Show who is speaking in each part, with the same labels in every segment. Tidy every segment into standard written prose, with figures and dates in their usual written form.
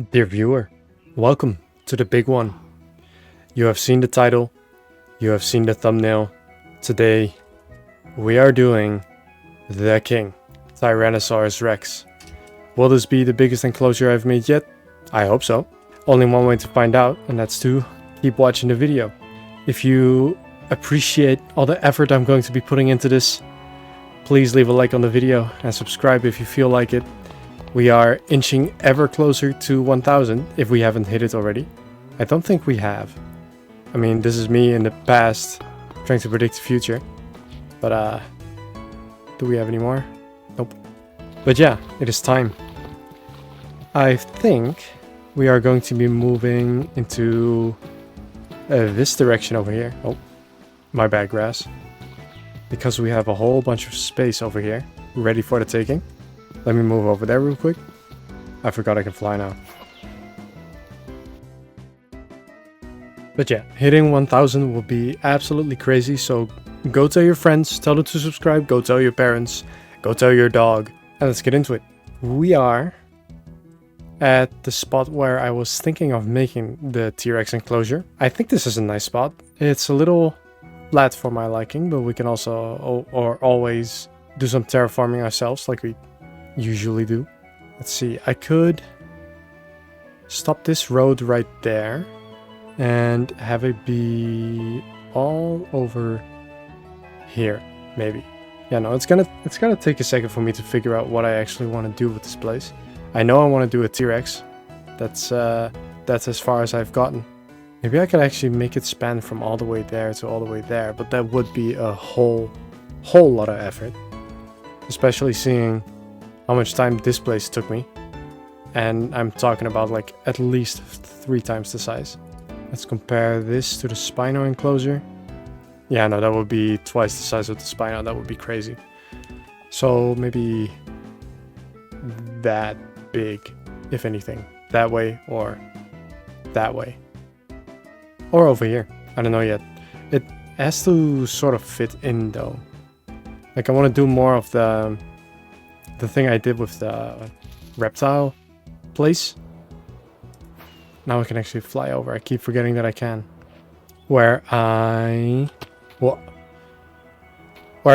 Speaker 1: Dear viewer, welcome to the big one. You have seen the title, you have seen the thumbnail. Today, we are doing the King, Tyrannosaurus Rex. Will this be the biggest enclosure I've made yet? I hope so. Only one way to find out, and that's to keep watching the video. If you appreciate all the effort I'm going to be putting into this, please leave a like on the video and subscribe if you feel like it. We are inching ever closer to 1000 if we haven't hit it already. I don't think we have. I mean, this is me in the past trying to predict the future. But do we have any more? Nope. But yeah, it is time. I think we are going to be moving into this direction over here. Oh, my bad, grass. Because we have a whole bunch of space over here ready for the taking. Let me move over there real quick. I forgot I can fly now. But yeah, hitting 1000 will be absolutely crazy. So go tell your friends, tell them to subscribe, go tell your parents, go tell your dog. And let's get into it. We are at the spot where I was thinking of making the T-Rex enclosure. I think this is a nice spot. It's a little flat for my liking, but we can also or always do some terraforming ourselves like we usually do. Let's see, I could stop this road right there and have it be all over here, maybe. Yeah, no, it's gonna take a second for me to figure out what I actually want to do with this place. I know I want to do a T-Rex. That's as far as I've gotten. Maybe I could actually make it span from all the way there to all the way there, but that would be a whole lot of effort, especially seeing how much time this place took me. And I'm talking about like at least 3 times the size. Let's compare this to the Spino enclosure. Yeah, no, that would be twice the size of the Spino. That would be crazy. So maybe that big, if anything. That way or that way. Or over here. I don't know yet. It has to sort of fit in though. Like I want to do more of the thing I did with the reptile place. Now I can actually fly over. I keep forgetting that I can. Where I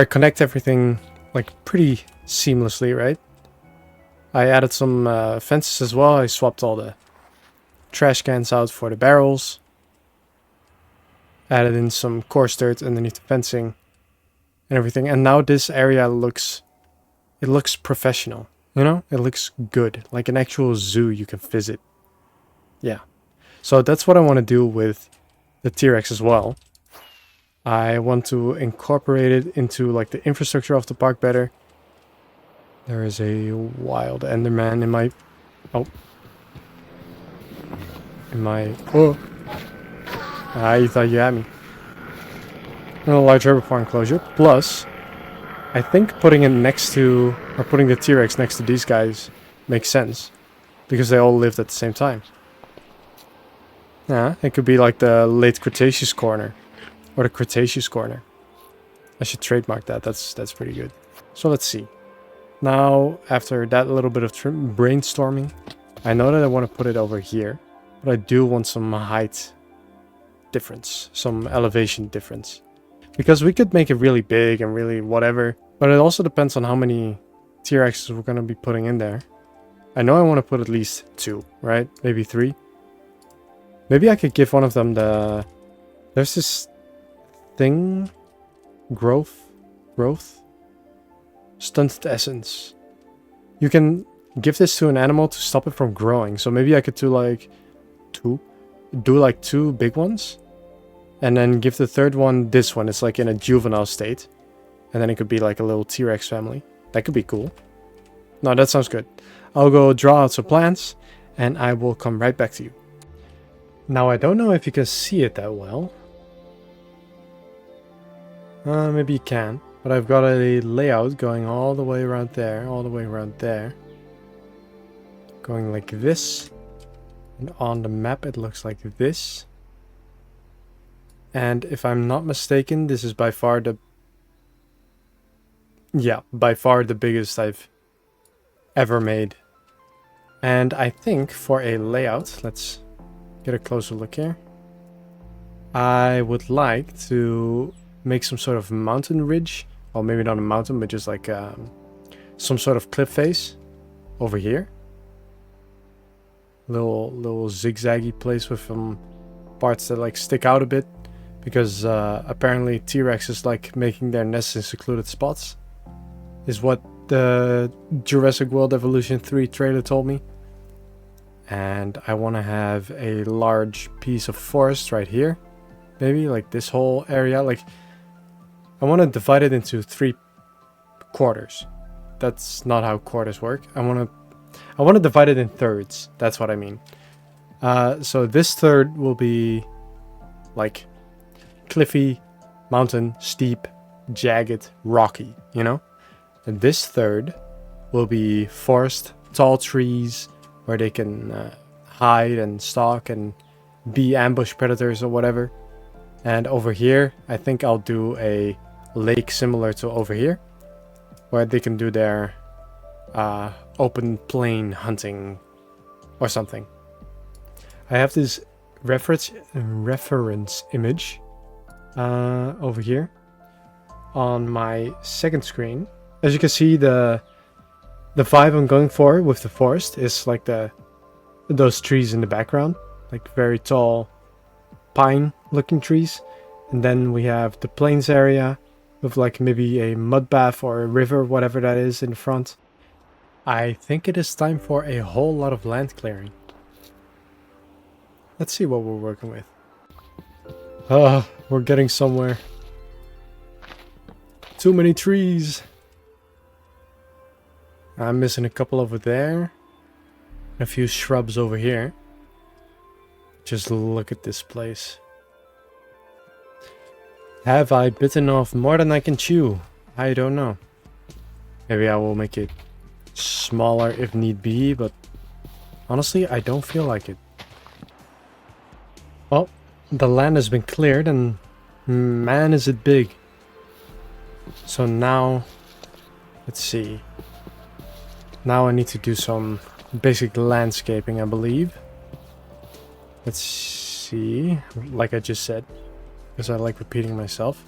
Speaker 1: connect everything like pretty seamlessly, right? I added some fences as well. I swapped all the trash cans out for the barrels. Added in some coarse dirt underneath the fencing and everything. And now this area looks professional, you know? It looks good, like an actual zoo you can visit. Yeah. So that's what I want to do with the T-Rex as well. I want to incorporate it into like the infrastructure of the park better. There is a wild Enderman in my... Oh. Oh. Ah, you thought you had me. And a large herbivore enclosure. Plus, I think putting it next to, or putting the T-Rex next to these guys makes sense. Because they all lived at the same time. Yeah, it could be like the late Cretaceous corner. Or the Cretaceous corner. I should trademark that, that's pretty good. So let's see. Now, after that little bit of brainstorming, I know that I want to put it over here. But I do want some height difference. Some elevation difference. Because we could make it really big and really whatever. But it also depends on how many T-Rexes we're going to be putting in there. I know I want to put at least 2, right? Maybe 3. Maybe I could give one of them the... There's this thing... Growth? Stunted essence. You can give this to an animal to stop it from growing. So maybe I could do like 2. Do like 2 big ones. And then give the third one this one. It's like in a juvenile state. And then it could be like a little T-Rex family. That could be cool. No, that sounds good. I'll go draw out some plans. And I will come right back to you. Now I don't know if you can see it that well. Maybe you can. But I've got a layout going all the way around there. All the way around there. Going like this. And on the map it looks like this. And if I'm not mistaken, this is by far the... Yeah, by far the biggest I've ever made And I think for a layout, let's get a closer look here. I would like to make some sort of mountain ridge, or maybe not a mountain, but just like some sort of cliff face over here. Little zigzaggy place with some parts that like stick out a bit, because apparently T-Rexes like making their nests in secluded spots, is what the Jurassic World Evolution 3 trailer told me. And I want to have a large piece of forest right here, maybe like this whole area. Like I want to divide it into 3 quarters. That's not how quarters work. I want to divide it in thirds. That's what I mean. So this third will be like cliffy, mountain, steep, jagged, rocky, you know? And this third will be forest, tall trees, where they can hide and stalk and be ambush predators or whatever. And over here, I think I'll do a lake similar to over here, where they can do their open plain hunting or something. I have this reference image over here on my second screen. As you can see, the vibe I'm going for with the forest is like those trees in the background, like very tall pine looking trees. And then we have the plains area with like maybe a mud bath or a river, whatever that is, in front. I think it is time for a whole lot of land clearing. Let's see what we're working with. We're getting somewhere. Too many trees. I'm missing a couple over there. A few shrubs over here. Just look at this place. Have I bitten off more than I can chew? I don't know. Maybe I will make it smaller if need be, but honestly, I don't feel like it. Well, the land has been cleared, and man is it big. So now, let's see. Now I need to do some basic landscaping, I believe. Let's see, like I just said, because I like repeating myself.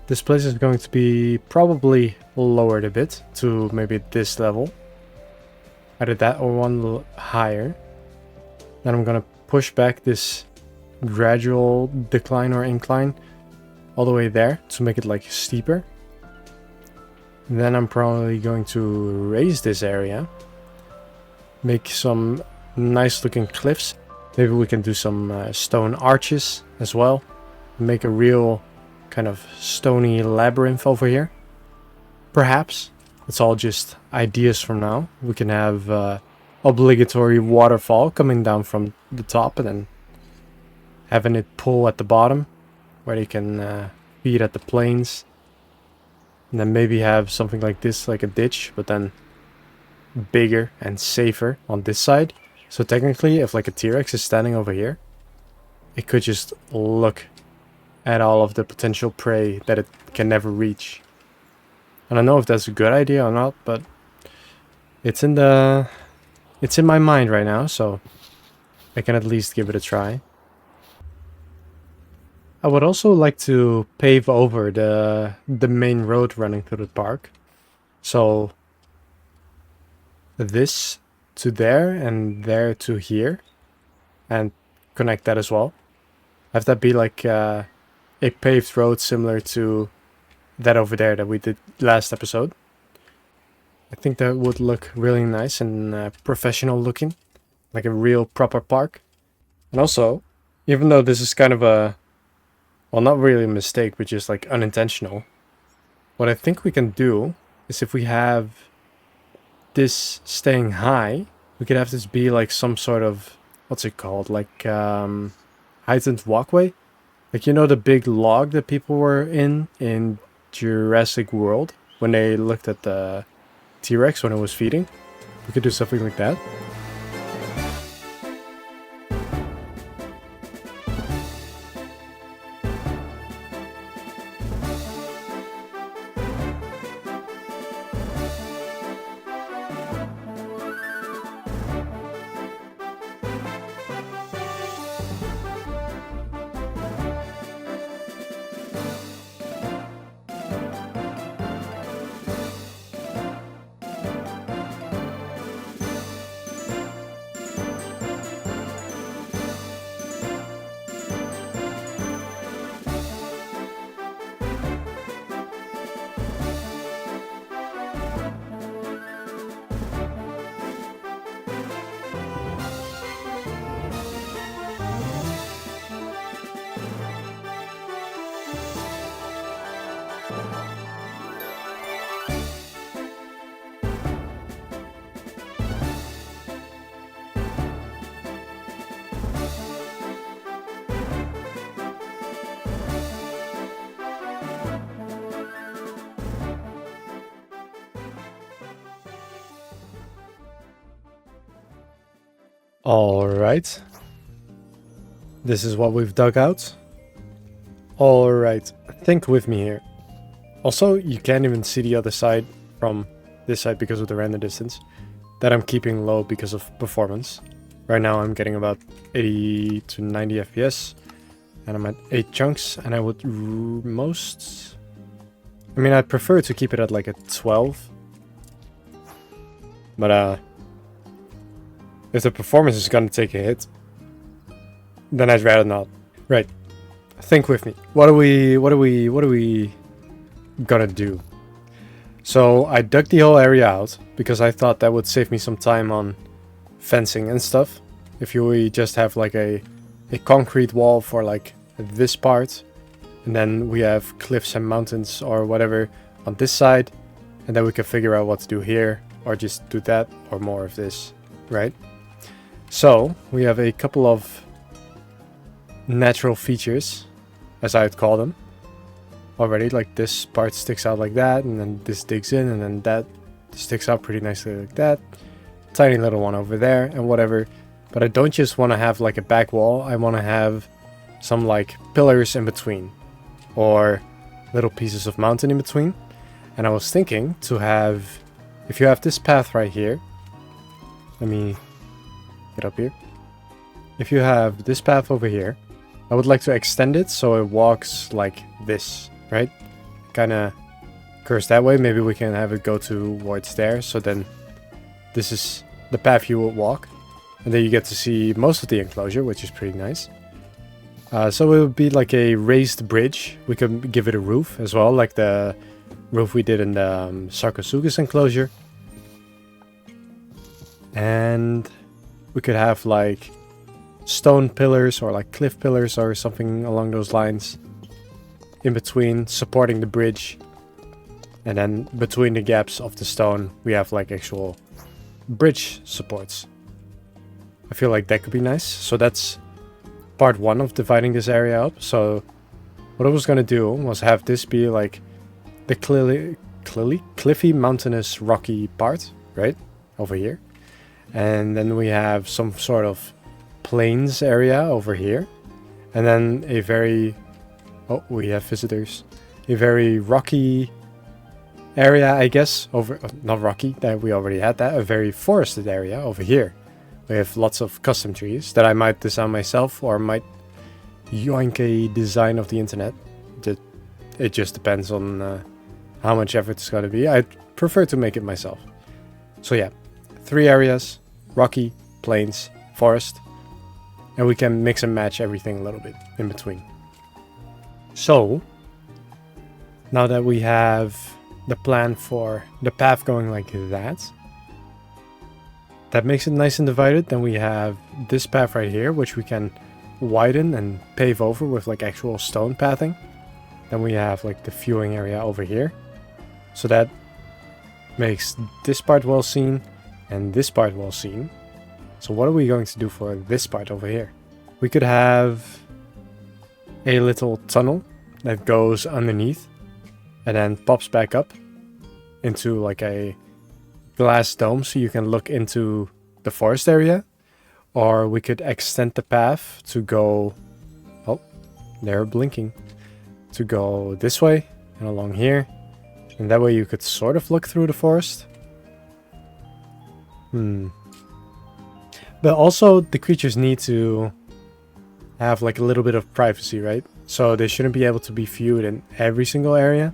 Speaker 1: This place is going to be probably lowered a bit to maybe this level. Either that or one higher. Then I'm gonna push back this gradual decline or incline all the way there to make it like steeper. Then I'm probably going to raise this area, make some nice looking cliffs. Maybe we can do some stone arches as well, make a real kind of stony labyrinth over here. Perhaps. It's all just ideas from now. We can have obligatory waterfall coming down from the top and then having it pull at the bottom where they can feed at the plains. And then maybe have something like this, like a ditch, but then bigger and safer on this side. So technically, if like a T-Rex is standing over here, it could just look at all of the potential prey that it can never reach. I don't know if that's a good idea or not, but it's in my mind right now, so I can at least give it a try. I would also like to pave over the main road running through the park. So this to there and there to here, and connect that as well. Have that be like a paved road similar to that over there that we did last episode. I think that would look really nice and professional looking, like a real proper park. And also, even though this is kind of a, well, not really a mistake, but just like unintentional, what I think we can do is if we have this staying high, we could have this be like some sort of, what's it called, like heightened walkway. Like, you know, the big log that people were in Jurassic World when they looked at the T-Rex when it was feeding? We could do something like that. Alright. This is what we've dug out. Alright, think with me here. Also, you can't even see the other side from this side because of the render distance. That I'm keeping low because of performance. Right now I'm getting about 80 to 90 FPS. And I'm at 8 chunks. And I would I'd prefer to keep it at like a 12. But if the performance is gonna take a hit, then I'd rather not. Right. Think with me. What are we gonna do? So I dug the whole area out because I thought that would save me some time on fencing and stuff. If we just have like a concrete wall for like this part, and then we have cliffs and mountains or whatever on this side, and then we can figure out what to do here, or just do that, or more of this, right? So we have a couple of natural features, as I'd call them, already. Like this part sticks out like that, and then this digs in, and then that sticks out pretty nicely like that. Tiny little one over there, and whatever. But I don't just want to have like a back wall, I want to have some like pillars in between, or little pieces of mountain in between. And I was thinking to have, if you have this path right here, let me get up here. If you have this path over here, I would like to extend it so it walks like this, right? Kind of curves that way. Maybe we can have it go towards there, so then this is the path you would walk. And then you get to see most of the enclosure, which is pretty nice. So it would be like a raised bridge. We could give it a roof as well, like the roof we did in the Sarcosuchus enclosure. And we could have like stone pillars or like cliff pillars or something along those lines in between, supporting the bridge. And then between the gaps of the stone, we have like actual bridge supports. I feel like that could be nice. So that's part one of dividing this area up. So what I was going to do was have this be like the cliffy, mountainous, rocky part, right? Over here. And then we have some sort of plains area over here. And then a very... Oh, we have visitors. A very rocky area, I guess. Not rocky, that we already had that. A very forested area over here. We have lots of custom trees that I might design myself, or might yoink a design of the internet. It just depends on how much effort it's going to be. I'd prefer to make it myself. So yeah, 3 areas: rocky, plains, forest. And we can mix and match everything a little bit in between. So, now that we have the plan for the path going like that makes it nice and divided. Then we have this path right here, which we can widen and pave over with like actual stone pathing. Then we have like the viewing area over here. So that makes this part well seen and this part well seen. So what are we going to do for this part over here? We could have a little tunnel that goes underneath and then pops back up into like a glass dome, so you can look into the forest area. Or we could extend the path to go... Oh, they're blinking. To go this way and along here. And that way you could sort of look through the forest. But also the creatures need to have like a little bit of privacy, right? So they shouldn't be able to be viewed in every single area.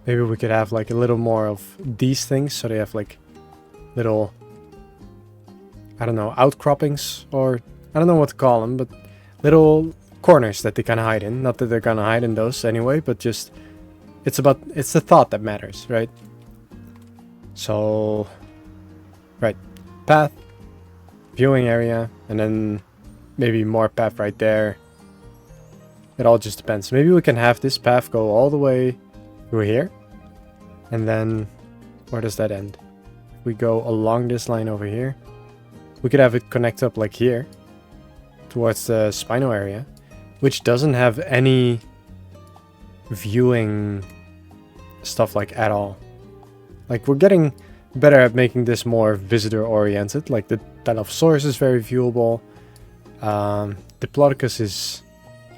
Speaker 1: Maybe we could have like a little more of these things, so they have like little, I don't know, outcroppings, or I don't know what to call them, but little corners that they can hide in. Not that they're gonna hide in those anyway, but just it's the thought that matters, right? So, right, path, viewing area, and then maybe more path right there. It all just depends. Maybe we can have this path go all the way through here, and then where does that end? We go along this line over here. We could have it connect up like here towards the Spino area, which doesn't have any viewing stuff like at all. Like we're getting better at making this more visitor oriented. Like the Dilophosaurus is very viewable. Diplodocus is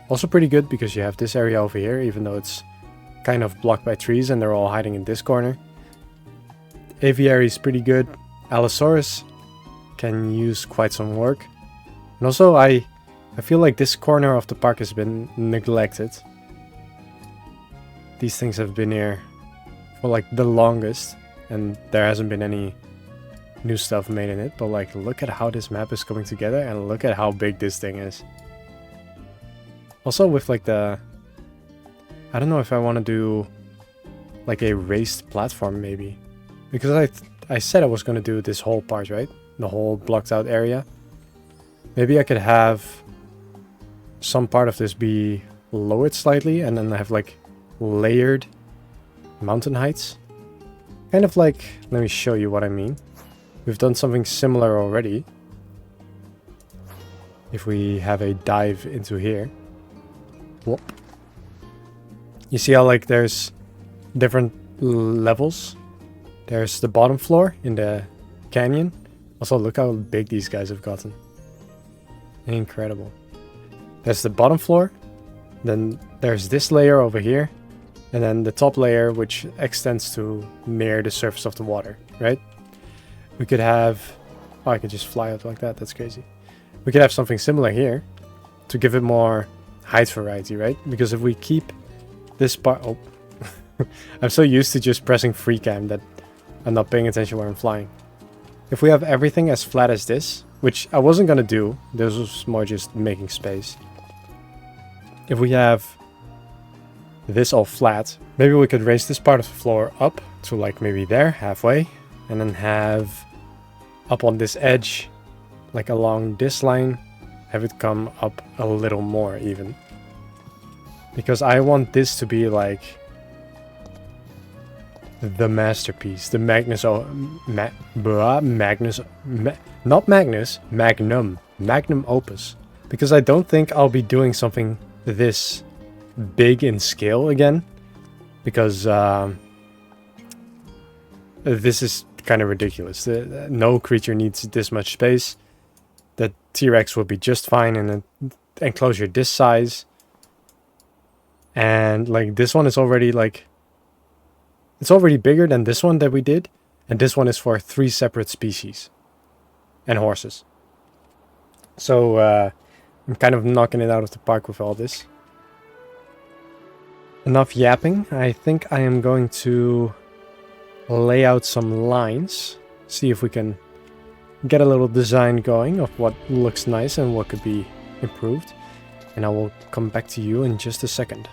Speaker 1: also pretty good because you have this area over here, even though it's kind of blocked by trees and they're all hiding in this corner. Aviary is pretty good. Allosaurus can use quite some work. And also I feel like this corner of the park has been neglected. These things have been here for like the longest, and there hasn't been any new stuff made in it. But like, look at how this map is coming together, and look at how big this thing is. Also with like the, I don't know if I want to do like a raised platform maybe, because I said I was going to do this whole part, right? The whole blocked out area. Maybe I could have some part of this be lowered slightly, and then I have like layered mountain heights. Kind of like, let me show you what I mean. We've done something similar already. If we have a dive into here. Whoop. You see how like there's different levels? There's the bottom floor in the canyon. Also, look how big these guys have gotten. Incredible. There's the bottom floor. Then there's this layer over here. And then the top layer, which extends to near the surface of the water, right? We could have... Oh, I could just fly up like that. That's crazy. We could have something similar here to give it more height variety, right? Because if we keep this part... Oh. I'm so used to just pressing Freecam that I'm not paying attention when I'm flying. If we have everything as flat as this, which I wasn't going to do. This was more just making space. If we have this all flat, maybe we could raise this part of the floor up to like maybe there, halfway. And then have up on this edge, like along this line, have it come up a little more even. Because I want this to be like the masterpiece, the magnum opus. Because I don't think I'll be doing something this big in scale again. Because this is kind of ridiculous. No creature needs this much space. The T-Rex will be just fine in an enclosure this size. And like this one is already like... It's already bigger than this one that we did. And this one is for 3 separate species. And horses. So I'm kind of knocking it out of the park with all this. Enough yapping. I think I am going to lay out some lines. See if we can get a little design going of what looks nice and what could be improved. And I will come back to you in just a second.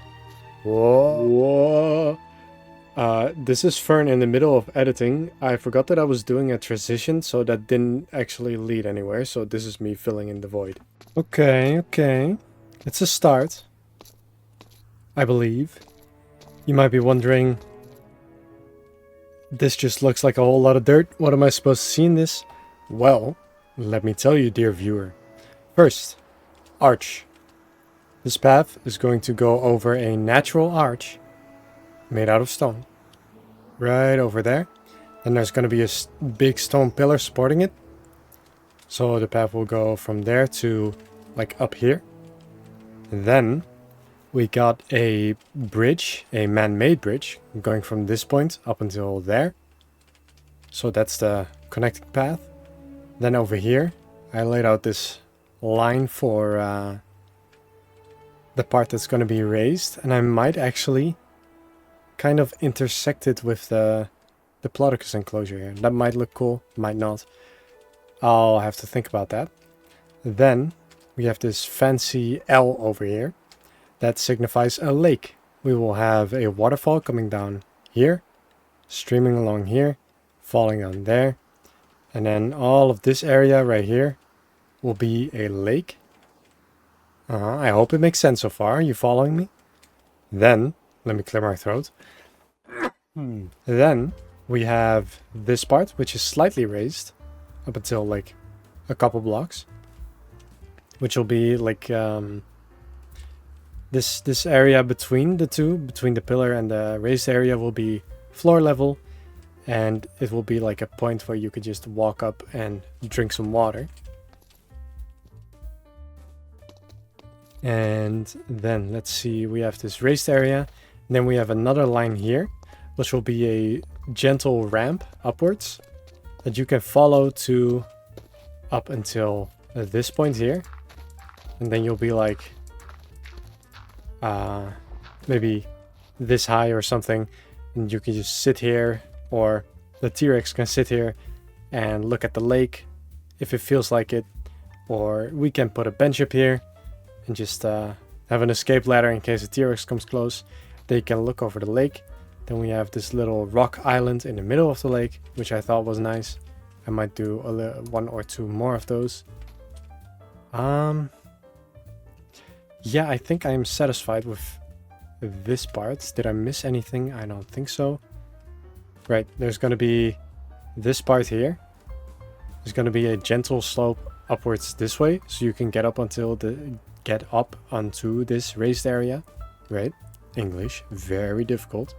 Speaker 1: Whoa. This is Fern in the middle of editing. I forgot that I was doing a transition, so that didn't actually lead anywhere. So this is me filling in the void. Okay. It's a start, I believe. You might be wondering, this just looks like a whole lot of dirt. What am I supposed to see in this? Well, let me tell you, dear viewer. First, arch. This path is going to go over a natural arch made out of stone. Right over there. And there's going to be a big stone pillar supporting it. So the path will go from there to like up here. And then we got a bridge, a man-made bridge, going from this point up until there. So that's the connecting path. Then over here, I laid out this line for the part that's going to be raised. And I might actually kind of intersect it with the Diplodocus enclosure here. That might look cool, might not. I'll have to think about that. Then we have this fancy L over here. That signifies a lake. We will have a waterfall coming down here, streaming along here, falling on there. And then all of this area right here will be a lake. I hope it makes sense so far. Are you following me? Then, let me clear my throat. Then we have this part, which is slightly raised up until like a couple blocks, which will be like this area between the two, between the pillar and the raised area, will be floor level. and it will be like a point where you could just walk up and drink some water. And then let's see, we have this raised area, and then we have another line here, which will be a gentle ramp upwards that you can follow to up until this point here. And then you'll be like maybe this high or something, and you can just sit here, or the T-Rex can sit here and look at the lake if it feels like it, or we can put a bench up here and just have an escape ladder in case the T-Rex comes close. They can look over the lake. Then we have this little rock island in the middle of the lake, which I thought was nice. I might do one or two more of those. Yeah, I think I am satisfied with this part. Did I miss anything? I don't think so. Right, there's going to be this part here. There's going to be a gentle slope upwards this way, so you can get up onto this raised area. Right, English, very difficult.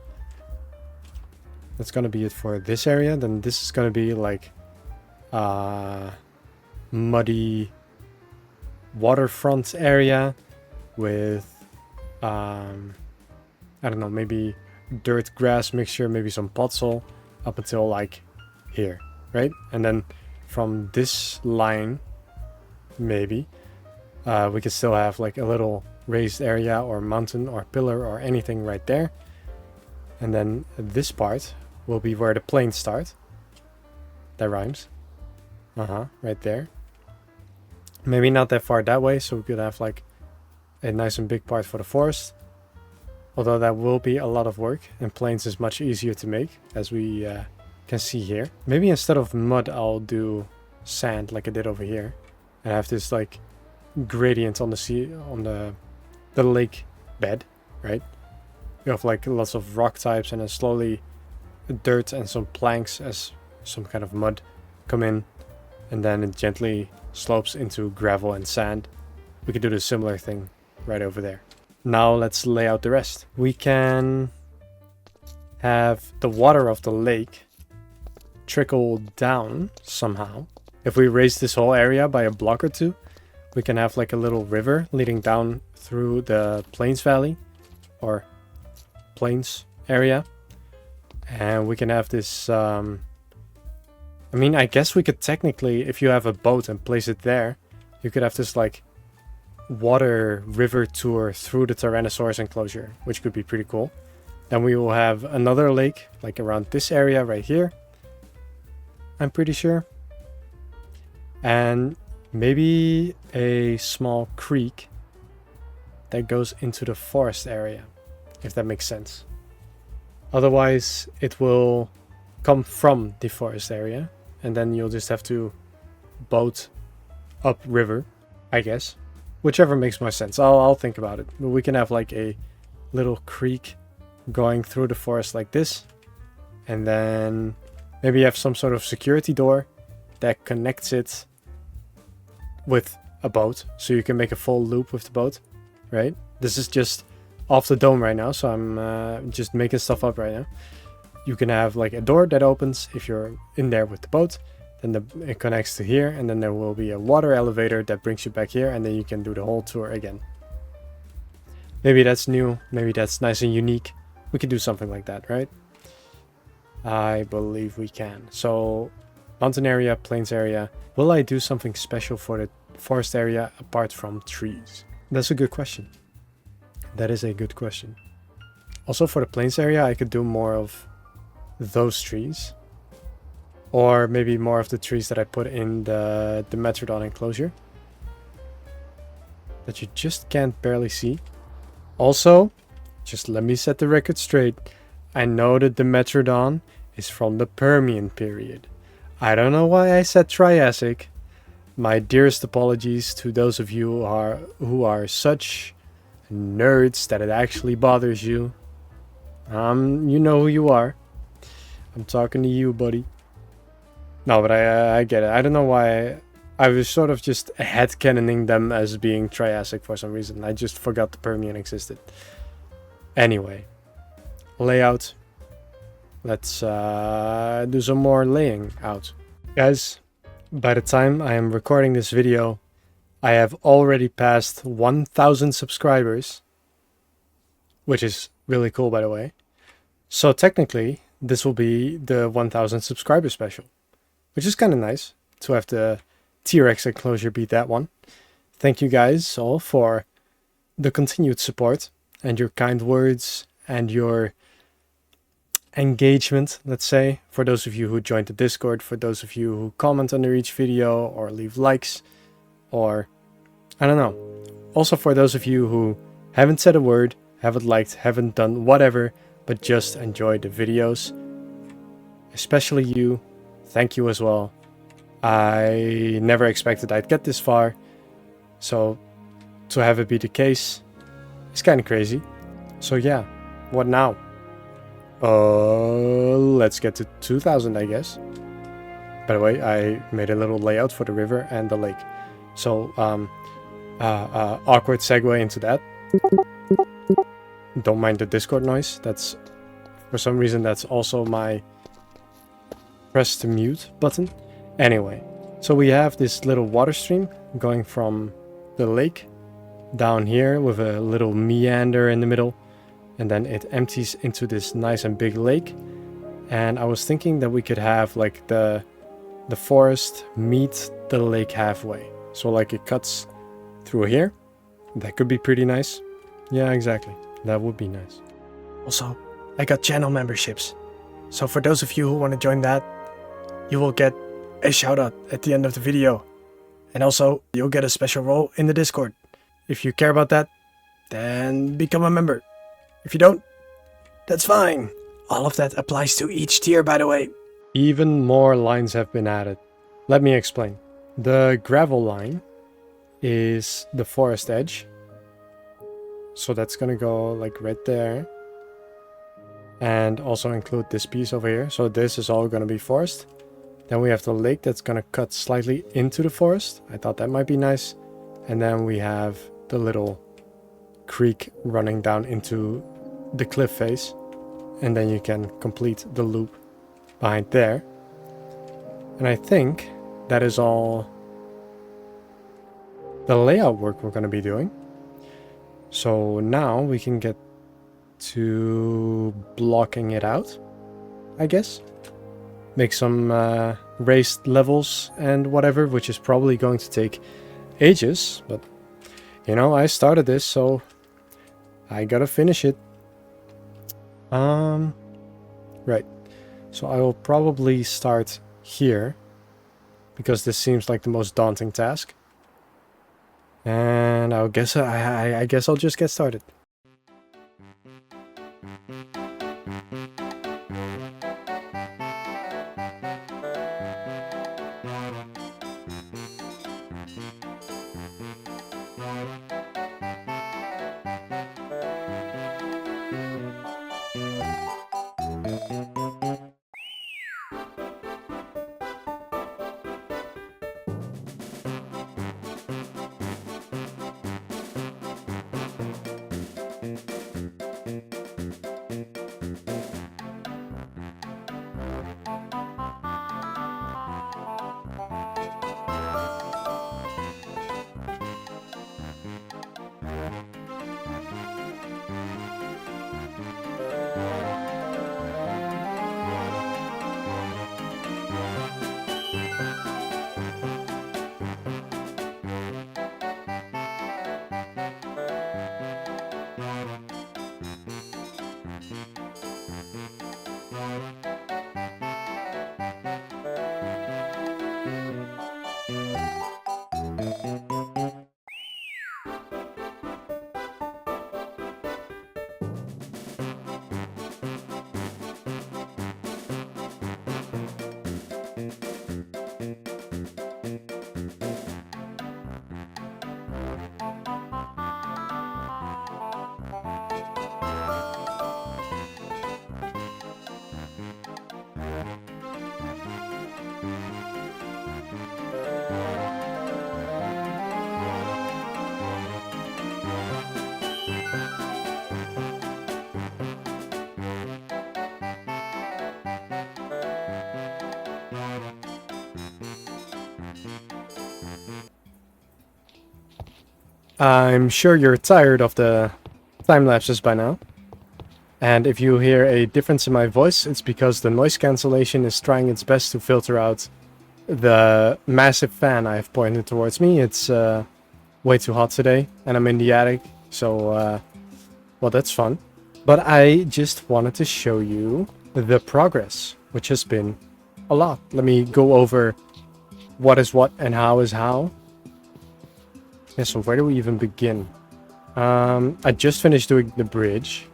Speaker 1: That's going to be it for this area. Then this is going to be like muddy waterfront area with I don't know, maybe dirt grass mixture, maybe some podzol up until like here, right? And then from this line, maybe we could still have like a little raised area or mountain or pillar or anything right there. And then this part will be where the plains start. That rhymes. Right there. Maybe not that far that way, so we could have like a nice and big part for the forest. Although that will be a lot of work, and plains is much easier to make, as we can see here. Maybe instead of mud, I'll do sand like I did over here, and have this like gradient on the sea, on the lake bed, right? You have like lots of rock types, and then slowly dirt and some planks as some kind of mud come in, and then it gently slopes into gravel and sand. We could do the similar thing right over there. Now let's lay out the rest. We can have the water of the lake trickle down somehow. If we raise this whole area by a block or two, we can have like a little river leading down through the plains valley or plains area. And we can have this, I mean, I guess we could technically, if you have a boat and place it there, you could have this like water river tour through the Tyrannosaurus enclosure, which could be pretty cool. Then we will have another lake like around this area right here, I'm pretty sure, and maybe a small creek that goes into the forest area, if that makes sense. Otherwise it will come from the forest area, and then you'll just have to boat up river, I guess. Whichever makes more sense. I'll think about it. But we can have like a little creek going through the forest like this. And then maybe have some sort of security door that connects it with a boat. So you can make a full loop with the boat, right? This is just off the dome right now, so I'm just making stuff up right now. You can have like a door that opens if you're in there with the boat. Then it connects to here, and then there will be a water elevator that brings you back here, and then you can do the whole tour again. Maybe that's new, maybe that's nice and unique. We could do something like that, right? I believe we can. So, mountain area, plains area. Will I do something special for the forest area apart from trees? That's a good question. That is a good question. Also for the plains area, I could do more of those trees. Or maybe more of the trees that I put in the Metrodon enclosure. That you just can't barely see. Also, just let me set the record straight. I know that the Metrodon is from the Permian period. I don't know why I said Triassic. My dearest apologies to those of you who are such nerds that it actually bothers you. You know who you are. I'm talking to you, buddy. No, but I get it. I don't know why I was sort of just headcanoning them as being Triassic for some reason. I just forgot the Permian existed. Anyway, layout. let's do some more laying out. Guys, by the time I am recording this video, I have already passed 1,000 subscribers, which is really cool, by the way. So technically, this will be the 1,000 subscriber special, which is kind of nice to have the T-Rex enclosure beat that one. Thank you guys all for the continued support and your kind words and your engagement, let's say, for those of you who joined the Discord, for those of you who comment under each video or leave likes, or I don't know. Also for those of you who haven't said a word, haven't liked, haven't done whatever, but just enjoyed the videos, especially you, thank you as well. I never expected I'd get this far, so to have it be the case is kind of crazy. So yeah, what now? Let's get to 2,000, I guess. By the way, I made a little layout for the river and the lake. So, awkward segue into that. Don't mind the Discord noise. That's, for some reason, that's also my press to mute button. Anyway, so we have this little water stream going from the lake down here with a little meander in the middle. And then it empties into this nice and big lake. And I was thinking that we could have like the forest meet the lake halfway. So like it cuts through here. That could be pretty nice. Yeah, exactly. That would be nice. Also, I got channel memberships. So for those of you who want to join that, you will get a shout out at the end of the video. And also, you'll get a special role in the Discord. If you care about that, then become a member. If you don't, that's fine. All of that applies to each tier, by the way. Even more lines have been added. Let me explain. The gravel line is the forest edge. So that's gonna go like right there. And also include this piece over here. So this is all gonna be forest. Then we have the lake that's gonna cut slightly into the forest. I thought that might be nice. And then we have the little creek running down into the cliff face, and then you can complete the loop behind there. And I think that is all the layout work we're going to be doing. So now we can get to blocking it out, I guess. Make some raised levels and whatever, which is probably going to take ages, but you know, I started this, so I gotta finish it. Right. So I will probably start here, because this seems like the most daunting task. And I guess I'll just get started. I'm sure you're tired of the time lapses by now. And if you hear a difference in my voice, it's because the noise cancellation is trying its best to filter out the massive fan I have pointed towards me. It's way too hot today, and I'm in the attic, so well, that's fun. But I just wanted to show you the progress, which has been a lot. Let me go over what is what and how is how. Yeah, so where do we even begin? I just finished doing the bridge,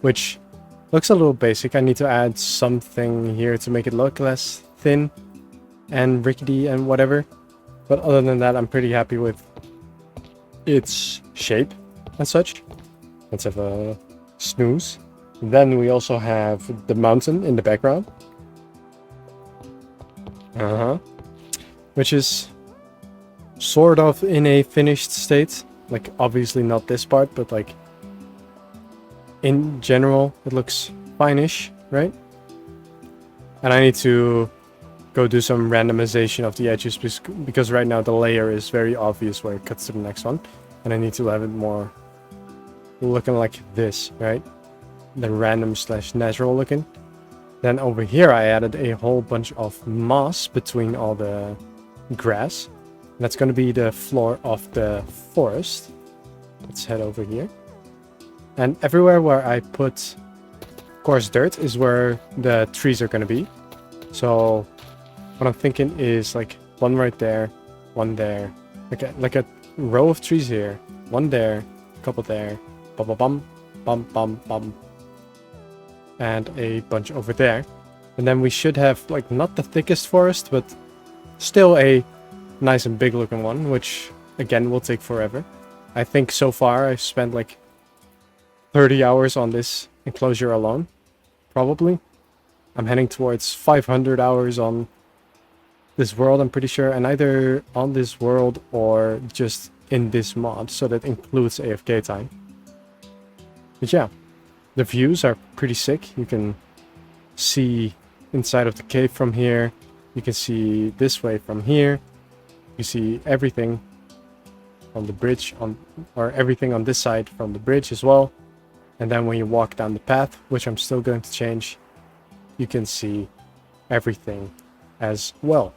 Speaker 1: which looks a little basic. I need to add something here to make it look less thin and rickety and whatever. But other than that, I'm pretty happy with its shape and such. Let's have a snooze. Then we also have the mountain in the background. Which is sort of in a finished state. Like, obviously not this part, but like in general, it looks fine-ish, right? And I need to go do some randomization of the edges because right now the layer is very obvious where it cuts to the next one. And I need to have it more looking like this, right? The random / natural looking. Then over here I added a whole bunch of moss between all the grass. That's going to be the floor of the forest. Let's head over here. And everywhere where I put coarse dirt is where the trees are going to be. So what I'm thinking is like one right there, one there. Like a row of trees here. One there, a couple there. Bum bum bum bum bum bum. And a bunch over there. And then we should have like not the thickest forest, but still a nice and big looking one, which again will take forever. I think so far I've spent like 30 hours on this enclosure alone, probably. I'm heading towards 500 hours on this world, I'm pretty sure, and either on this world or just in this mod, so that includes AFK time. But yeah, the views are pretty sick. You can see inside of the cave from here. You can see this way from here. You see everything on the bridge, or everything on this side from the bridge as well. And then when you walk down the path, which I'm still going to change, you can see everything as well.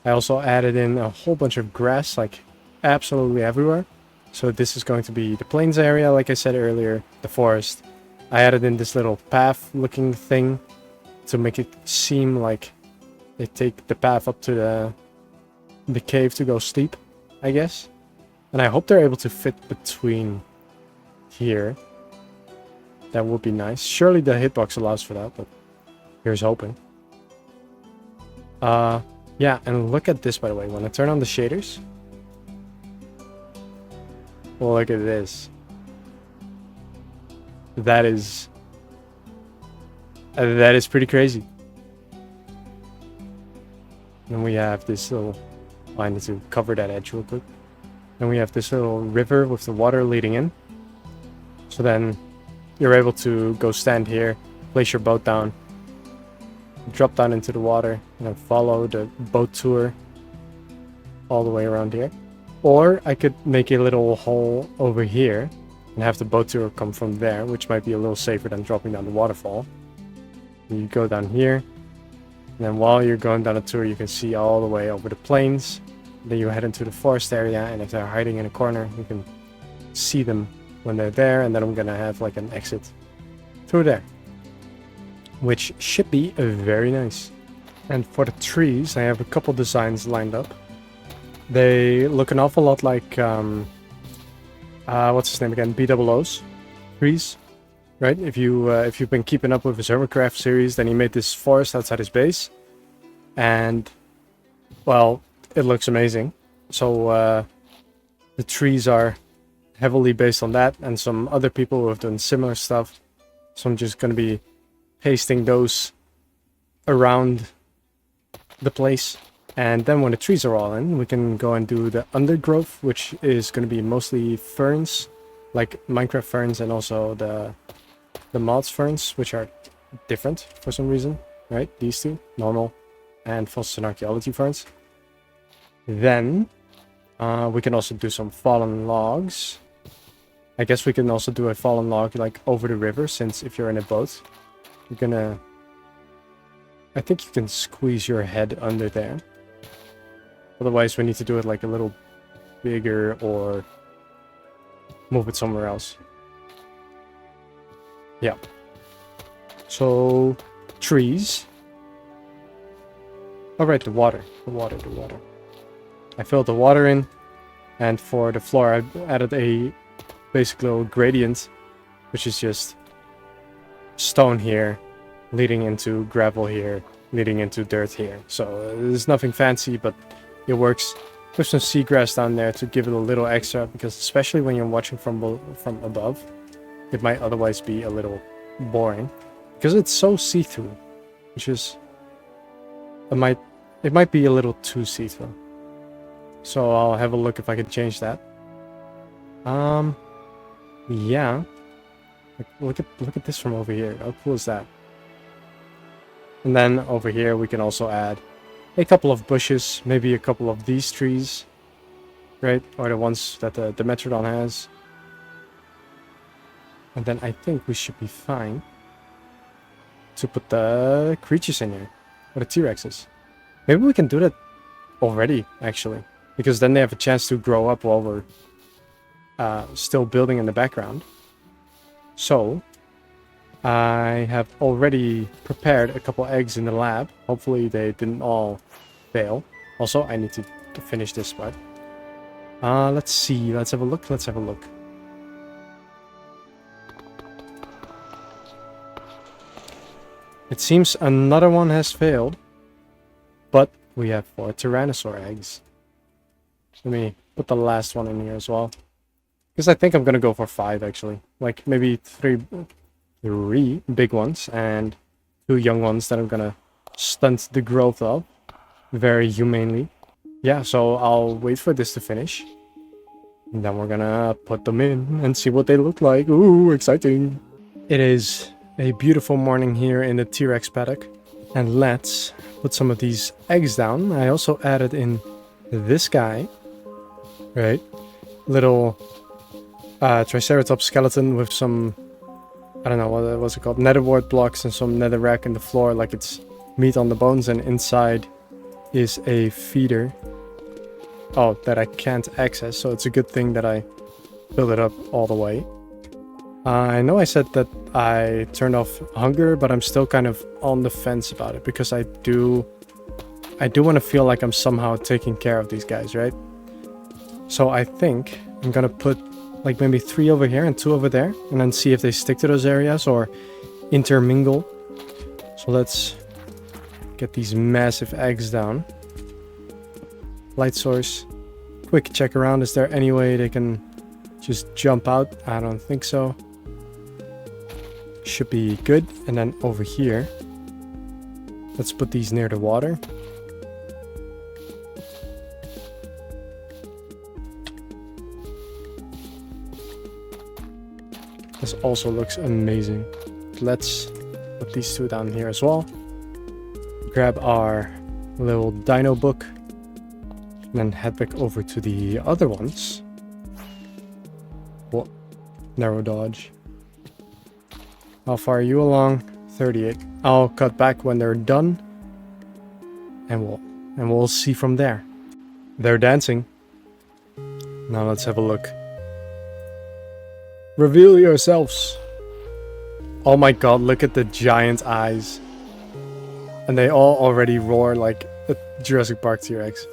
Speaker 1: I also added in a whole bunch of grass, like absolutely everywhere. So this is going to be the plains area, like I said earlier, the forest. I added in this little path looking thing to make it seem like they take the path up to the cave to go sleep, I guess. And I hope they're able to fit between here. That would be nice. Surely the hitbox allows for that, but here's hoping. Yeah, and look at this, by the way. When I turn on the shaders, look at this. That is pretty crazy. Then we have this little... I need to cover that edge real quick. Then we have this little river with the water leading in. So then you're able to go stand here, place your boat down, drop down into the water, and then follow the boat tour all the way around here. Or I could make a little hole over here and have the boat tour come from there, which might be a little safer than dropping down the waterfall. You go down here, and then while you're going down the tour, you can see all the way over the plains. Then you head into the forest area, and if they're hiding in a corner, you can see them when they're there, and then I'm gonna have like an exit through there, which should be very nice. And for the trees, I have a couple designs lined up. They look an awful lot like what's his name again? BOO's trees, right? If you've been keeping up with his Hermitcraft series, then he made this forest outside his base, and well, it looks amazing. So the trees are heavily based on that, and some other people who have done similar stuff. So I'm just gonna be pasting those around the place. And then when the trees are all in, we can go and do the undergrowth, which is going to be mostly ferns, like Minecraft ferns, and also the mods ferns, which are different for some reason, right? These two, normal and fossil and archaeology ferns. Then We can also do some fallen logs. I guess we can also do a fallen log like over the river, since if you're in a boat, you're gonna... I think you can squeeze your head under there. Otherwise, we need to do it like a little bigger or move it somewhere else. Yeah. So, trees. Alright, the water. I filled the water in, and for the floor I added a basic little gradient, which is just stone here, leading into gravel here, leading into dirt here. So there's nothing fancy, but it works. Put some seagrass down there to give it a little extra, because especially when you're watching from above, it might otherwise be a little boring, because it's so see-through, which is it might be a little too see-through. So I'll have a look if I can change that. Yeah. Look at this from over here. How cool is that? And then over here we can also add a couple of bushes, maybe a couple of these trees, right? Or the ones that the Metrodon has. And then I think we should be fine to put the creatures in here, or the T-Rexes. Maybe we can do that already, actually, because then they have a chance to grow up while we're still building in the background. So I have already prepared a couple eggs in the lab. Hopefully they didn't all fail. Also, I need to finish this part. Let's see. Let's have a look. It seems another one has failed, but we have 4 Tyrannosaur eggs. Let me put the last one in here as well, because I think I'm gonna go for 5 actually. Like maybe 3 big ones and 2 young ones that I'm gonna stunt the growth of very humanely. Yeah, so I'll wait for this to finish, and then we're gonna put them in and see what they look like. Ooh, exciting! It is a beautiful morning here in the T-Rex paddock, and let's put some of these eggs down. I also added in this guy, right? Little Triceratops skeleton with some, I don't know, what's it called? Netherwort blocks and some netherrack in the floor, like it's meat on the bones, and inside is a feeder. Oh, that I can't access, so it's a good thing that I build it up all the way. I know I said that I turned off hunger, but I'm still kind of on the fence about it, because I do want to feel like I'm somehow taking care of these guys, right? So I think I'm gonna put like maybe 3 over here and 2 over there, and then see if they stick to those areas or intermingle. So let's get these massive eggs down. Light source. Quick check around. Is there any way they can just jump out? I don't think so. Should be good. And then over here, let's put these near the water. This also looks amazing. Let's put these 2 down here as well. Grab our little dino book, and then head back over to the other ones. What? Narrow dodge. How far are you along? 38. I'll cut back when they're done, and we'll see from there. They're dancing. Now let's have a look. Reveal yourselves. Oh my god, look at the giant eyes. And they all already roar like a Jurassic Park T-Rex.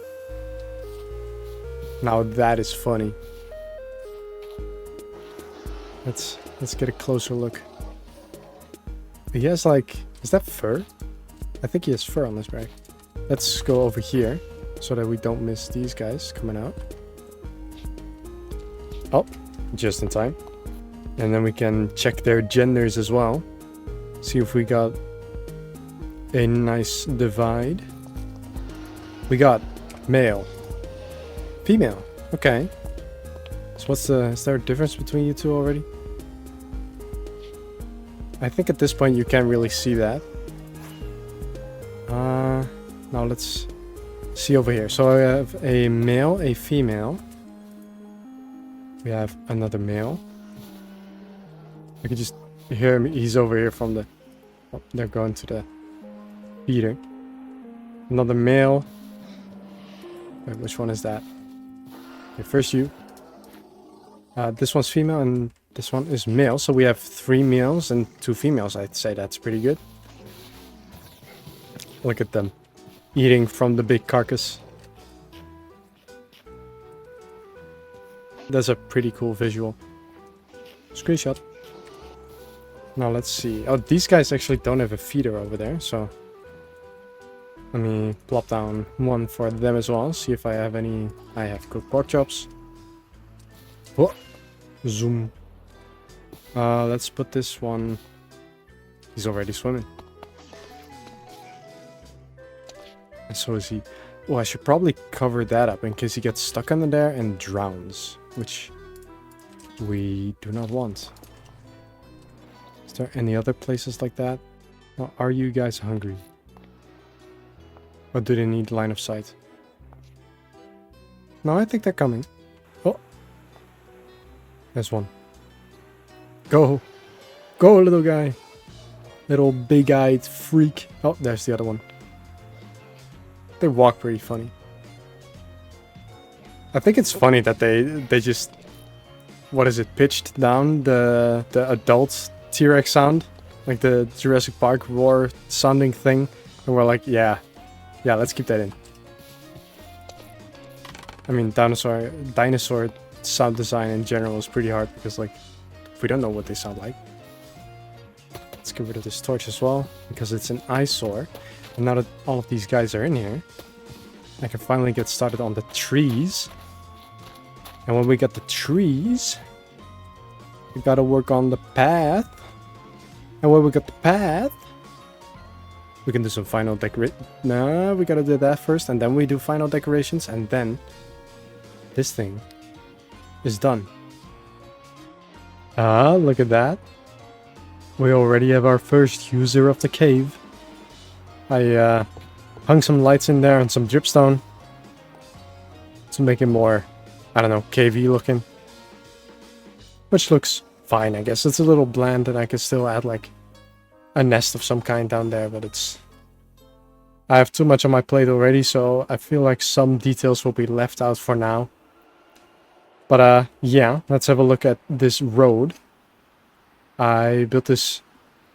Speaker 1: Now that is funny. Let's get a closer look. He has like, is that fur? I think he has fur on his back. Let's go over here so that we don't miss these guys coming out. Oh, just in time. And then we can check their genders as well. See if we got a nice divide. We got male, female. Okay. So is there a difference between you 2 already? I think at this point you can't really see that. Now let's see over here. So I have a male, a female. We have another male. I can just hear him. He's over here from the... Oh, they're going to the feeder. Another male. Wait, which one is that? Okay, first you. This one's female and this one is male. So we have 3 males and 2 females. I'd say that's pretty good. Look at them. Eating from the big carcass. That's a pretty cool visual. Screenshot. Now let's see. Oh, these guys actually don't have a feeder over there, so... Let me plop down one for them as well. See if I have any... I have cooked pork chops. Oh, zoom. Let's put this one... He's already swimming. And so is he. Oh, I should probably cover that up in case he gets stuck under there and drowns. Which we do not want. Is there any other places like that? Or are you guys hungry? Or do they need line of sight? No, I think they're coming. Oh. There's one. Go. Go, little guy. Little big-eyed freak. Oh, there's the other one. They walk pretty funny. I think it's funny that they just... What is it? Pitched down the adult T-Rex sound. Like the Jurassic Park roar sounding thing. And we're like, yeah. Yeah, let's keep that in. I mean, dinosaur sound design in general is pretty hard because, like, we don't know what they sound like. Let's get rid of this torch as well because it's an eyesore. And now that all of these guys are in here, I can finally get started on the trees. And when we get the trees, we gotta work on the path. And when we got the path, we can do some final decoration. No, we gotta do that first, and then we do final decorations, and then this thing is done. Ah, look at that. We already have our first user of the cave. I hung some lights in there and some dripstone to make it more, I don't know, cavey looking. Which looks fine, I guess. It's a little bland and I can still add like a nest of some kind down there, but it's... I have too much on my plate already, so I feel like some details will be left out for now. But yeah, let's have a look at this road. I built this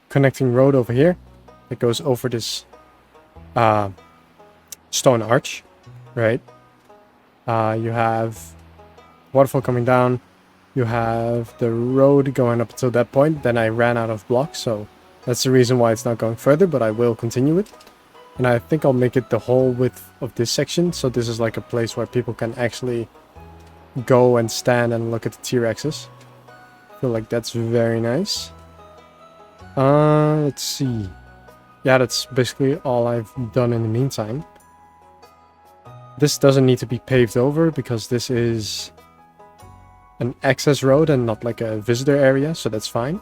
Speaker 1: connecting road over here that goes over this stone arch, right? You have waterfall coming down. You have the road going up to that point. Then I ran out of blocks, so that's the reason why it's not going further, but I will continue it. And I think I'll make it the whole width of this section, so this is like a place where people can actually go and stand and look at the T-Rexes. I feel like that's very nice. Let's see. Yeah, that's basically all I've done in the meantime. This doesn't need to be paved over because this is an access road and not like a visitor area, so that's fine.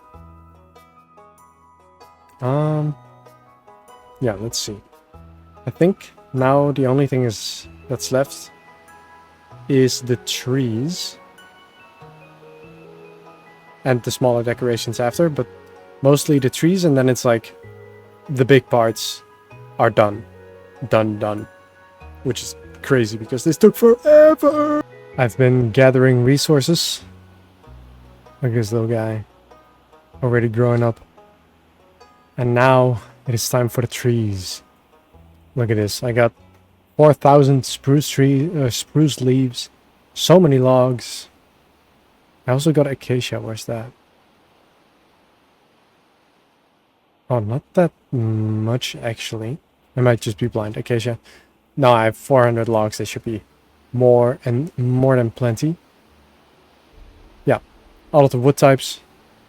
Speaker 1: Yeah, let's see. I think now the only thing that's left is the trees and the smaller decorations after, but mostly the trees, and then it's like the big parts are done, which is crazy because this took forever. I've been gathering resources. Look at this little guy already growing up, and now it is time for the trees. Look at this. I got 4,000 spruce leaves, so many logs. I also got acacia. Where's that? Oh, not that much actually. I might just be blind. Acacia. No, I have 400 logs. They should be more than plenty. Yeah, all of the wood types.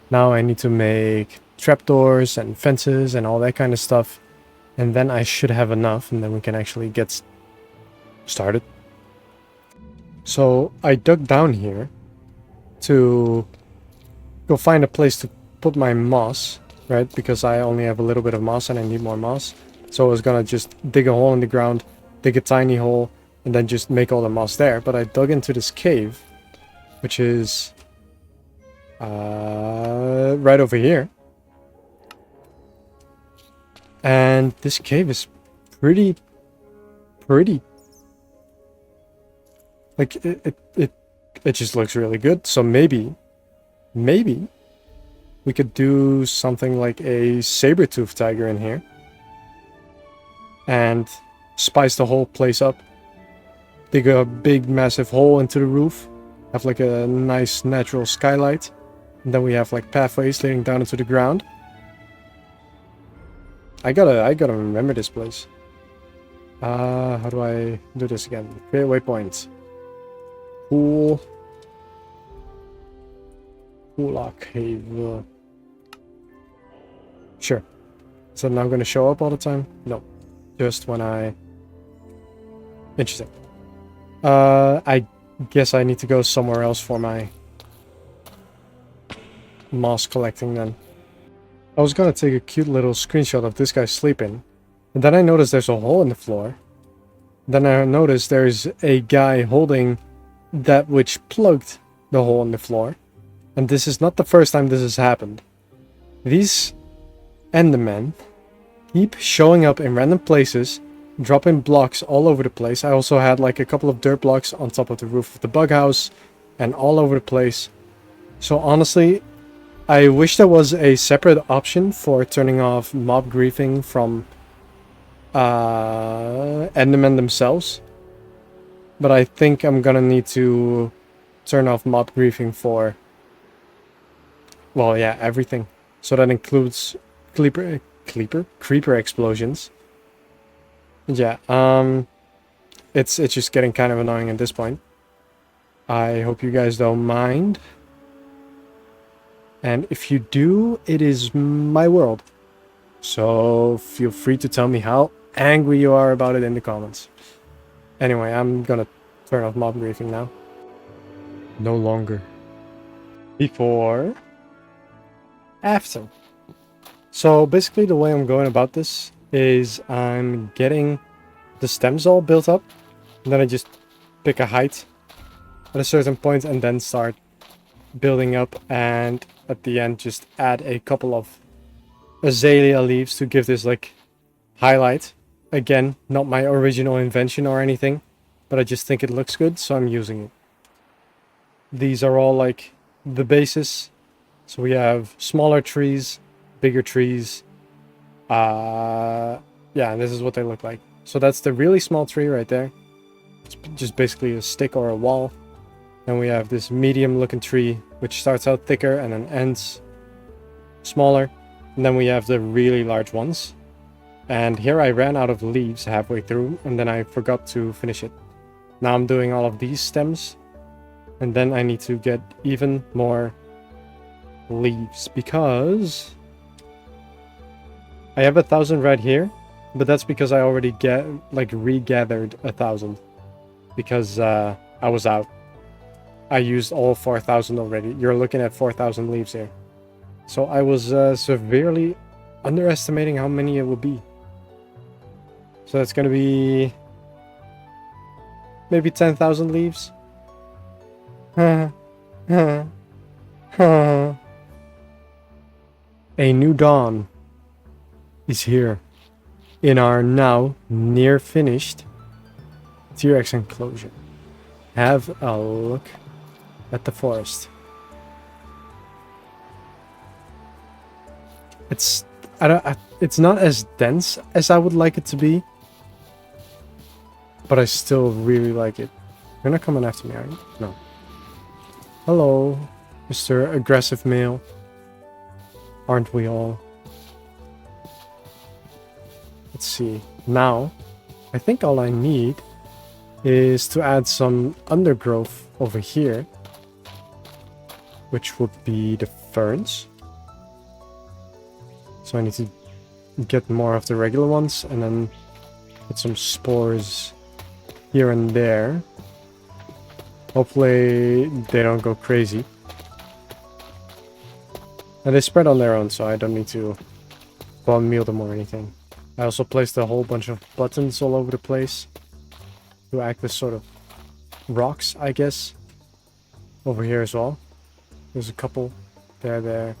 Speaker 1: Now I need to make trapdoors and fences and all that kind of stuff. And then I should have enough, and then we can actually get started. So I dug down here to go find a place to put my moss, right? Because I only have a little bit of moss and I need more moss. So I was gonna just dig a hole in the ground, dig a tiny hole, and then just make all the moss there. But I dug into this cave, which is right over here. And this cave is pretty. Like, it just looks really good. So maybe we could do something like a saber-tooth tiger in here. And spice the whole place up. Dig a big massive hole into the roof. Have like a nice natural skylight. And then we have like pathways leading down into the ground. I gotta remember this place. How do I do this again? Create waypoint. Cool. Hula cave. Sure. Is that now gonna show up all the time? No. Just when I... Interesting. I guess I need to go somewhere else for my moss collecting then. I was gonna take a cute little screenshot of this guy sleeping. And then I noticed there's a hole in the floor. Then I noticed there's a guy holding that which plugged the hole in the floor. And this is not the first time this has happened. These Endermen keep showing up in random places, dropping blocks all over the place. I also had like a couple of dirt blocks on top of the roof of the bug house and all over the place. So honestly, I wish there was a separate option for turning off mob griefing from Endermen themselves. But I think I'm gonna need to turn off mob griefing for, well, yeah, everything. So that includes creeper explosions. Yeah, it's just getting kind of annoying at this point. I hope you guys don't mind. And if you do, it is my world. So feel free to tell me how angry you are about it in the comments. Anyway, I'm gonna turn off mob griefing now. No longer. Before. After. So basically the way I'm going about this is I'm getting the stems all built up. And then I just pick a height at a certain point and then start building up, and at the end just add a couple of azalea leaves to give this like highlight. Again, not my original invention or anything, but I just think it looks good, so I'm using it. These are all like the bases. So we have smaller trees, bigger trees. Yeah, and this is what they look like. So that's the really small tree right there. It's just basically a stick or a wall. Then we have this medium looking tree, which starts out thicker and then ends smaller. And then we have the really large ones. And here I ran out of leaves halfway through, and then I forgot to finish it. Now I'm doing all of these stems. And then I need to get even more leaves, because I have 1,000 right here. But that's because I already regathered 1,000. Because I was out. I used all 4,000 already. You're looking at 4,000 leaves here. So I was severely underestimating how many it would be. So that's going to be maybe 10,000 leaves. A new dawn is here in our now near finished T-Rex enclosure. Have a look at the forest. It's not as dense as I would like it to be, but I still really like it. You're not coming after me, are you? No. Hello, Mr. Aggressive Male. Aren't we all? Let's see. Now, I think all I need is to add some undergrowth over here, which would be the ferns. So I need to get more of the regular ones and then put some spores here and there. Hopefully they don't go crazy. And they spread on their own, so I don't need to bone meal them or anything. I also placed a whole bunch of buttons all over the place. to act as sort of rocks, I guess. Over here as well. There's a couple there.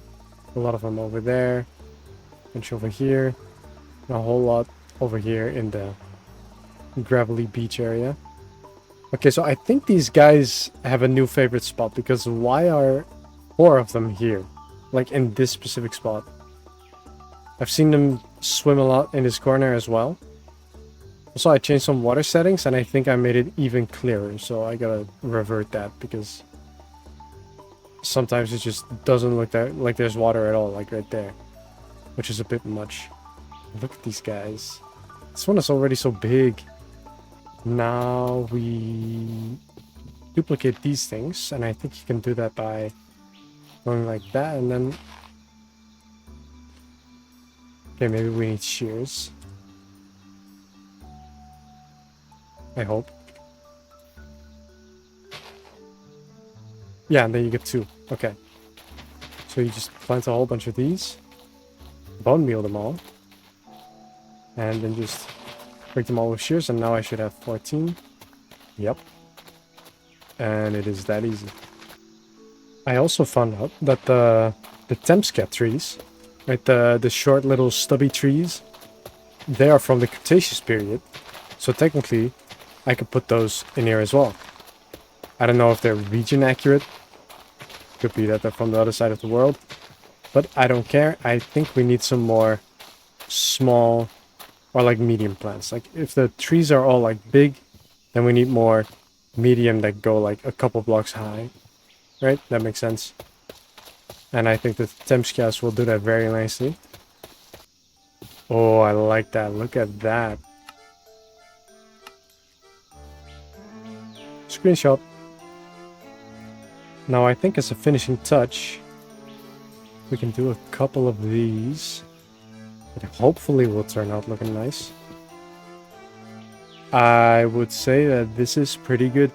Speaker 1: A lot of them over there. A bunch over here. And a whole lot over here in the gravelly beach area. Okay, so I think these guys have a new favorite spot, because why are 4 of them here? Like in this specific spot. I've seen them swim a lot in this corner as well. Also, I changed some water settings and I think I made it even clearer. So I gotta revert that, because sometimes it just doesn't look like there's water at all, like right there. Which is a bit much. Look at these guys. This one is already so big. Now we duplicate these things, and I think you can do that by going like that, and then... Okay, maybe we need shears. I hope. Yeah, and then you get 2. Okay. So you just plant a whole bunch of these. Bone meal them all. And then just break them all with shears, and now I should have 14. Yep. And it is that easy. I also found out that the Temscat trees, right, the short little stubby trees, they are from the Cretaceous period. So technically, I could put those in here as well. I don't know if they're region accurate. Could be that they're from the other side of the world. But I don't care. I think we need some more small or like medium plants. Like if the trees are all like big, then we need more medium that go like a couple blocks high. Right? That makes sense. And I think the Temscas will do that very nicely. Oh, I like that. Look at that. Screenshot. Now I think as a finishing touch, we can do a couple of these. It hopefully will turn out looking nice. I would say that this is pretty good.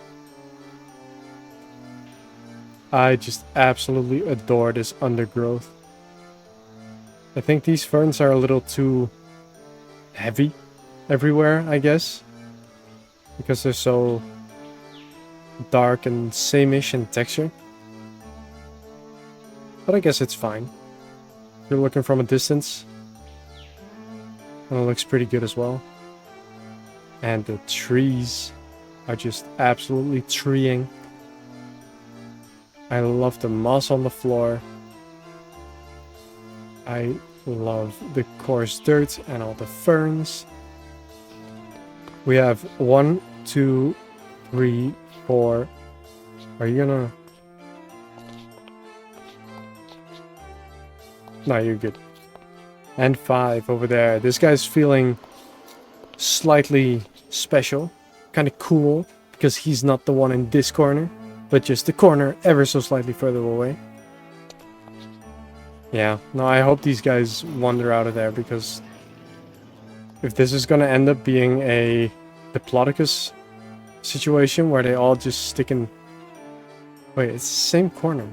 Speaker 1: I just absolutely adore this undergrowth. I think these ferns are a little too heavy everywhere, I guess. Because they're so dark and same-ish in texture. But I guess it's fine. If you're looking from a distance, and it looks pretty good as well. And the trees are just absolutely treeing. I love the moss on the floor. I love the coarse dirt and all the ferns. We have 1, 2, 3, 4. Are you gonna... No, you're good. And 5 over there. This guy's feeling slightly special. Kind of cool. Because he's not the one in this corner. But just the corner ever so slightly further away. Yeah. No, I hope these guys wander out of there. Because if this is going to end up being a Diplodocus situation where they all just stick in... Wait, it's the same corner.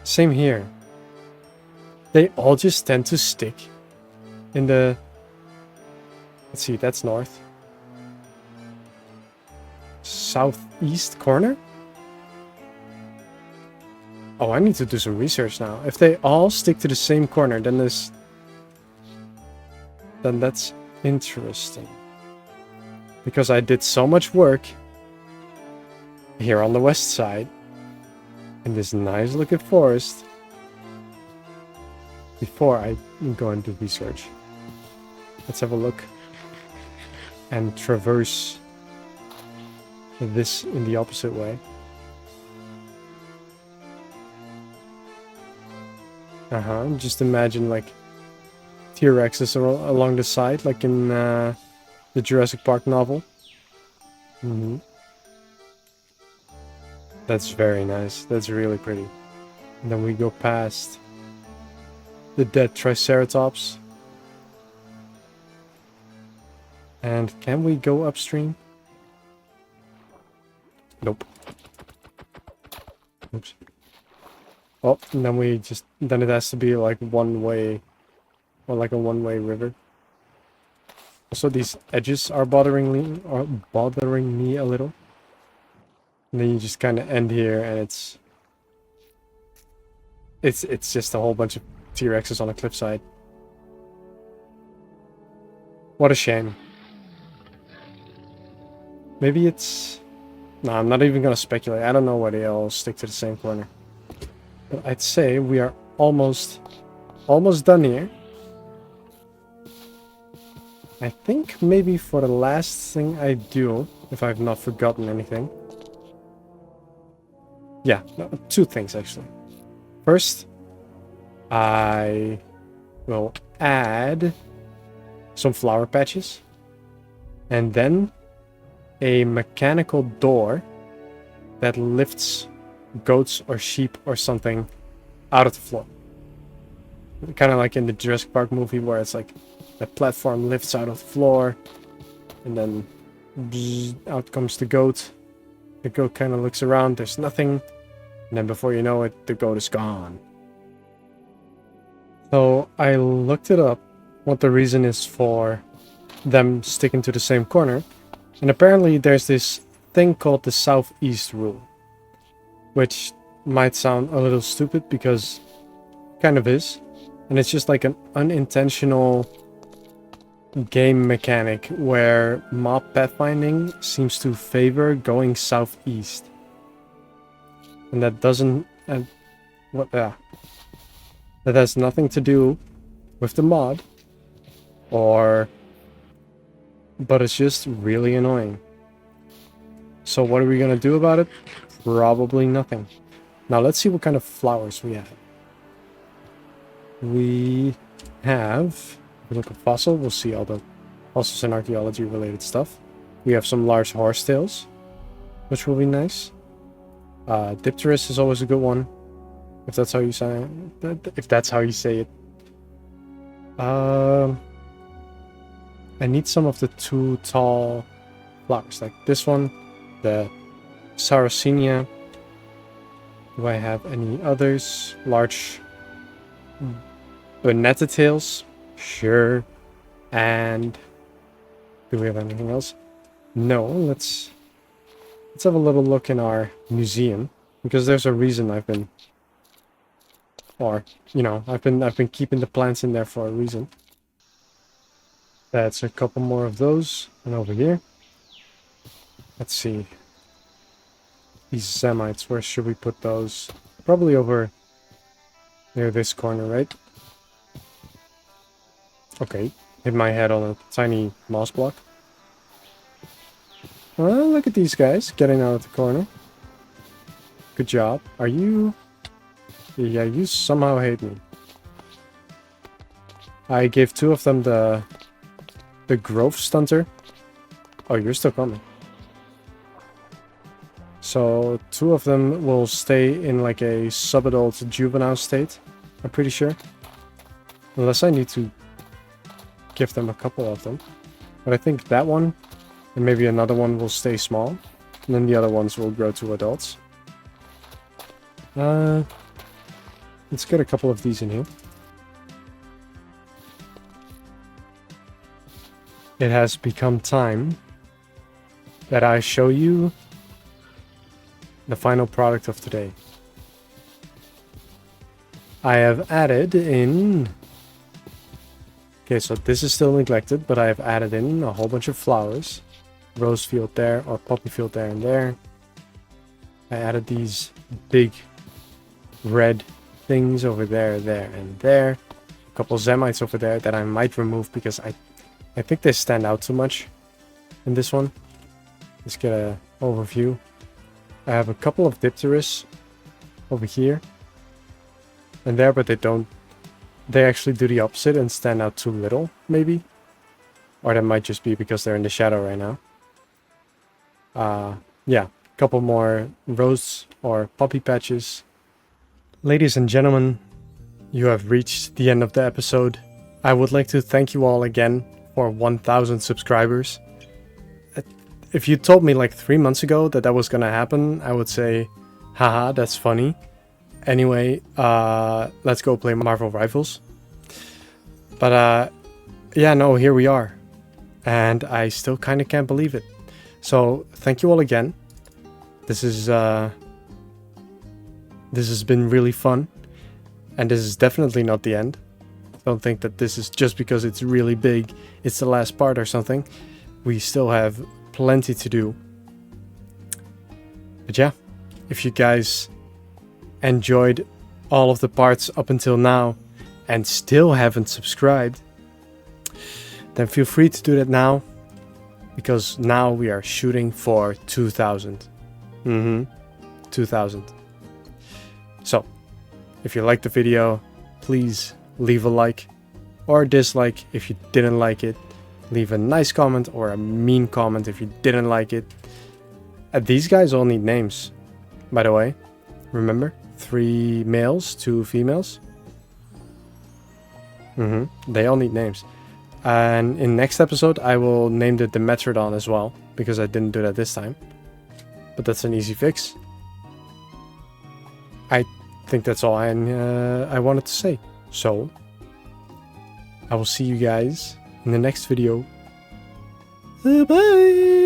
Speaker 1: Same here. They all just tend to stick in the... Let's see, that's north. Southeast corner? Oh, I need to do some research now. If they all stick to the same corner, then this... Then that's interesting. Because I did so much work here on the west side in this nice looking forest before I go and do research. Let's have a look and traverse this in the opposite way. Just imagine like T-Rexes along the side, like in the Jurassic Park novel. That's very nice. That's really pretty. And then we go past the dead Triceratops. And can we go upstream? Nope. Oops. Oh, and then it has to be like one way, or like a one-way river. Also, these edges are bothering me a little. And then you just kind of end here, and it's just a whole bunch of T-Rexes on a cliffside. What a shame. Maybe it's... No, I'm not even gonna speculate. I don't know why they all stick to the same corner. But I'd say we are almost done here. I think maybe for the last thing I do, if I've not forgotten anything. Yeah, no, 2 things actually. First, I will add some flower patches. And then a mechanical door that lifts goats or sheep or something out of the floor. Kind of like in the Jurassic Park movie where it's like the platform lifts out of the floor and then bzz, out comes the goat. The goat kind of looks around, there's nothing, and then before you know it, the goat is gone. So I looked it up, what the reason is for them sticking to the same corner. And apparently there's this thing called the southeast rule, which might sound a little stupid because it kind of is. And it's just like an unintentional game mechanic where mob pathfinding seems to favor going southeast. And that doesn't... that has nothing to do with the mod, but it's just really annoying. So what are we gonna do about it? Probably nothing. Now let's see what kind of flowers we have. We have, if we look at fossil, we'll see all the fossils and archaeology related stuff. We have some large horsetails, which will be nice. Dipterus is always a good one, if that's how you say it. If that's how you say it. I need some of the 2 tall flowers, like this one, the Sarracenia. Do I have any others? Large tails, sure. And do we have anything else? No. Let's have a little look in our museum, because there's a reason I've been keeping the plants in there for a reason. That's a couple more of those. And over here, let's see. These Zemites, where should we put those? Probably over near this corner, right? Okay, hit my head on a tiny moss block. Well, look at these guys getting out of the corner. Good job. Are you... Yeah, you somehow hate me. I gave 2 of them the growth stunter. Oh, you're still coming. So 2 of them will stay in like a subadult juvenile state, I'm pretty sure. Unless I need to give them a couple of them. But I think that one and maybe another one will stay small. And then the other ones will grow to adults. Let's get a couple of these in here. It has become time that I show you the final product of today. I have added in... Okay, so this is still neglected, but I have added in a whole bunch of flowers. Rose field there, or poppy field there and there. I added these big red things over there, there, and there. A couple Zemites over there that I might remove because I think they stand out too much in this one. Let's get an overview. I have a couple of Dipterus over here and there, but they actually do the opposite and stand out too little, maybe. Or that might just be because they're in the shadow right now. Yeah, a couple more rose or poppy patches. Ladies and gentlemen, you have reached the end of the episode. I would like to thank you all again for 1,000 subscribers. If you told me like 3 months ago that was gonna happen, I would say, haha, that's funny. Anyway, let's go play Marvel Rivals. But yeah, no, here we are. and I still kind of can't believe it. So thank you all again. This has been really fun, and this is definitely not the end. Don't think that this is just because it's really big, it's the last part or something. We still have plenty to do. But yeah, if you guys enjoyed all of the parts up until now and still haven't subscribed, then feel free to do that now, because now we are shooting for 2000. 2000. So, if you liked the video, please leave a like or a dislike if you didn't like it. Leave a nice comment or a mean comment if you didn't like it. These guys all need names, by the way. Remember? 3 males, 2 females. They all need names. And in next episode, I will name the Dimetrodon as well, because I didn't do that this time. But that's an easy fix. I think that's all I wanted to say. So, I will see you guys in the next video. Bye!